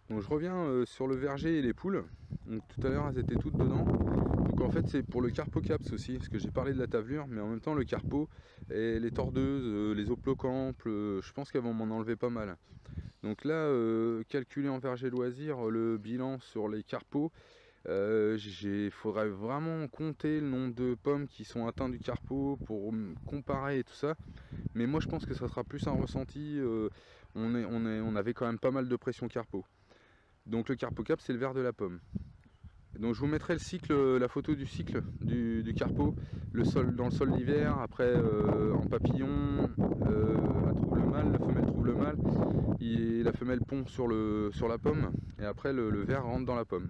Donc je reviens sur le verger et les poules. Donc tout à l'heure elles étaient toutes dedans. Donc en fait c'est pour le carpocaps aussi, parce que j'ai parlé de la tavelure, mais en même temps le carpo et les tordeuses, les oplocampes, je pense qu'elles vont m'en enlever pas mal. Donc là, calculer en verger loisir le bilan sur les carpos, il faudrait vraiment compter le nombre de pommes qui sont atteintes du carpo pour comparer et tout ça. Mais moi je pense que ça sera plus un ressenti, on avait quand même pas mal de pression carpo. Donc le carpocap c'est le vert de la pomme. Donc je vous mettrai le cycle, la photo du cycle du carpo, le sol, dans le sol d'hiver, après en papillon, elle trouve le mâle, la femelle trouve le mâle, et la femelle pond sur la pomme, et après le ver rentre dans la pomme.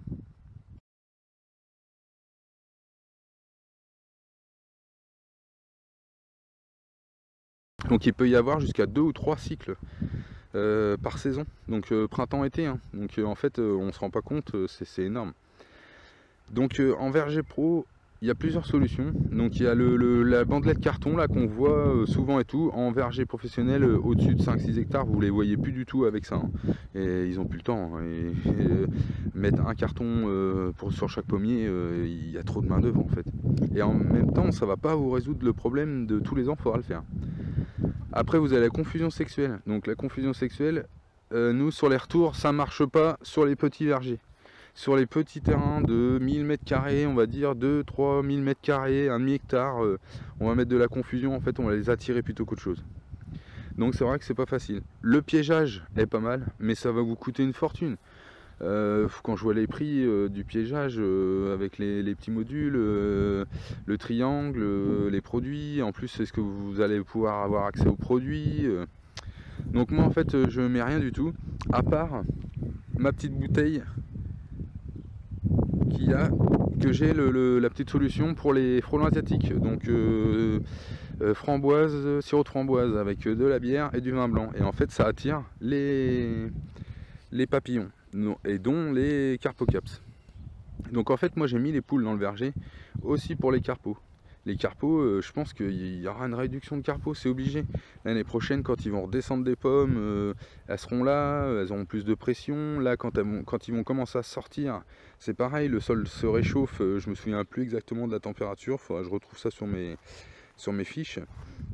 Donc il peut y avoir jusqu'à 2 ou 3 cycles par saison, donc printemps-été, hein. Donc en fait on se rend pas compte, c'est énorme. Donc en verger pro, il y a plusieurs solutions. Donc il y a la bandelette carton là qu'on voit souvent et tout. En verger professionnel, au-dessus de 5-6 hectares, vous les voyez plus du tout avec ça, hein. Et ils ont plus le temps, hein. Mettre un carton sur chaque pommier, il y a trop de main d'œuvre en fait. Et en même temps, ça va pas vous résoudre le problème de tous les ans, il faudra le faire. Après vous avez la confusion sexuelle. Donc la confusion sexuelle, nous sur les retours, ça marche pas sur les petits vergers. Sur les petits terrains de 1000 m², on va dire 2-3 000 m², un demi-hectare, on va mettre de la confusion, en fait on va les attirer plutôt qu'autre chose. Donc c'est vrai que c'est pas facile. Le piégeage est pas mal, mais ça va vous coûter une fortune. Quand je vois les prix du piégeage avec les petits modules, le triangle, les produits, en plus est-ce que vous allez pouvoir avoir accès aux produits, donc moi en fait je mets rien du tout, à part ma petite bouteille que j'ai la petite solution pour les frelons asiatiques. Donc framboise, sirop de framboise avec de la bière et du vin blanc. Et en fait ça attire les papillons, et dont les carpocaps. Donc en fait moi j'ai mis les poules dans le verger aussi pour les carpos. Les carpos, je pense qu'il y aura une réduction de carpos, c'est obligé. L'année prochaine, quand ils vont redescendre des pommes, elles seront là, elles auront plus de pression. Là, quand ils vont commencer à sortir, c'est pareil, le sol se réchauffe. Je me souviens plus exactement de la température, il faudra que je retrouve ça sur mes fiches.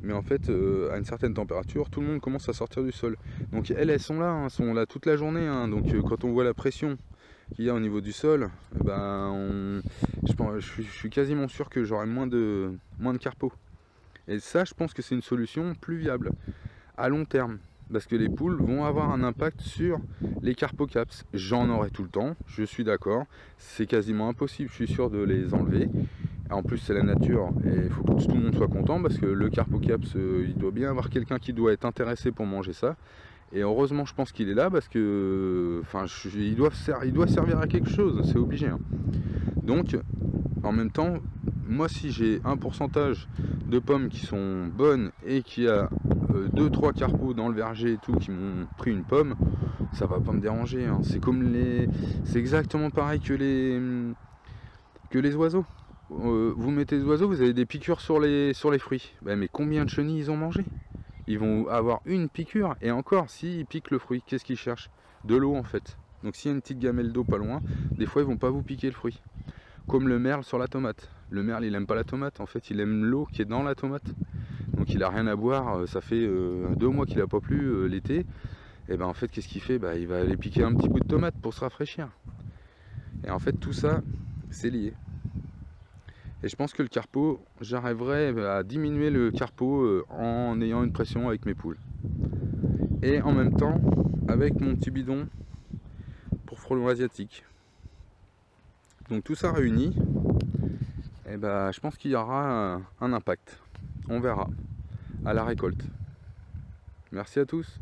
Mais en fait, à une certaine température, tout le monde commence à sortir du sol. Donc elles sont là, hein, sont là toute la journée, hein. Donc quand on voit la pression qu'il y a au niveau du sol, je suis quasiment sûr que j'aurai moins de carpos. Et ça, je pense que c'est une solution plus viable à long terme, parce que les poules vont avoir un impact sur les carpocaps. J'en aurai tout le temps, je suis d'accord, c'est quasiment impossible, je suis sûr, de les enlever. En plus c'est la nature et il faut que tout le monde soit content, parce que le carpocaps, il doit bien avoir quelqu'un qui doit être intéressé pour manger ça. Et heureusement je pense qu'il est là, parce que il doit servir à quelque chose, c'est obligé, hein. Donc en même temps, moi si j'ai un pourcentage de pommes qui sont bonnes et qu'il y a 2-3 carpos dans le verger et tout qui m'ont pris une pomme, ça va pas me déranger, hein. C'est exactement pareil que les oiseaux. Vous mettez des oiseaux, vous avez des piqûres sur les fruits. Ben, mais combien de chenilles ils ont mangé? Ils vont avoir une piqûre, et encore, s'ils piquent le fruit, qu'est-ce qu'ils cherchent? De l'eau en fait. Donc s'il y a une petite gamelle d'eau pas loin, des fois ils vont pas vous piquer le fruit. Comme le merle sur la tomate. Le merle il aime pas la tomate, en fait il aime l'eau qui est dans la tomate. Donc il a rien à boire, ça fait 2 mois qu'il a pas plu l'été. Et ben en fait qu'est-ce qu'il fait? Ben, il va aller piquer un petit bout de tomate pour se rafraîchir. Et en fait tout ça c'est lié. Et je pense que le carpo, j'arriverai à diminuer le carpo en ayant une pression avec mes poules. Et en même temps, avec mon petit bidon pour frelons asiatiques. Donc tout ça réuni, et ben, je pense qu'il y aura un impact. On verra à la récolte. Merci à tous.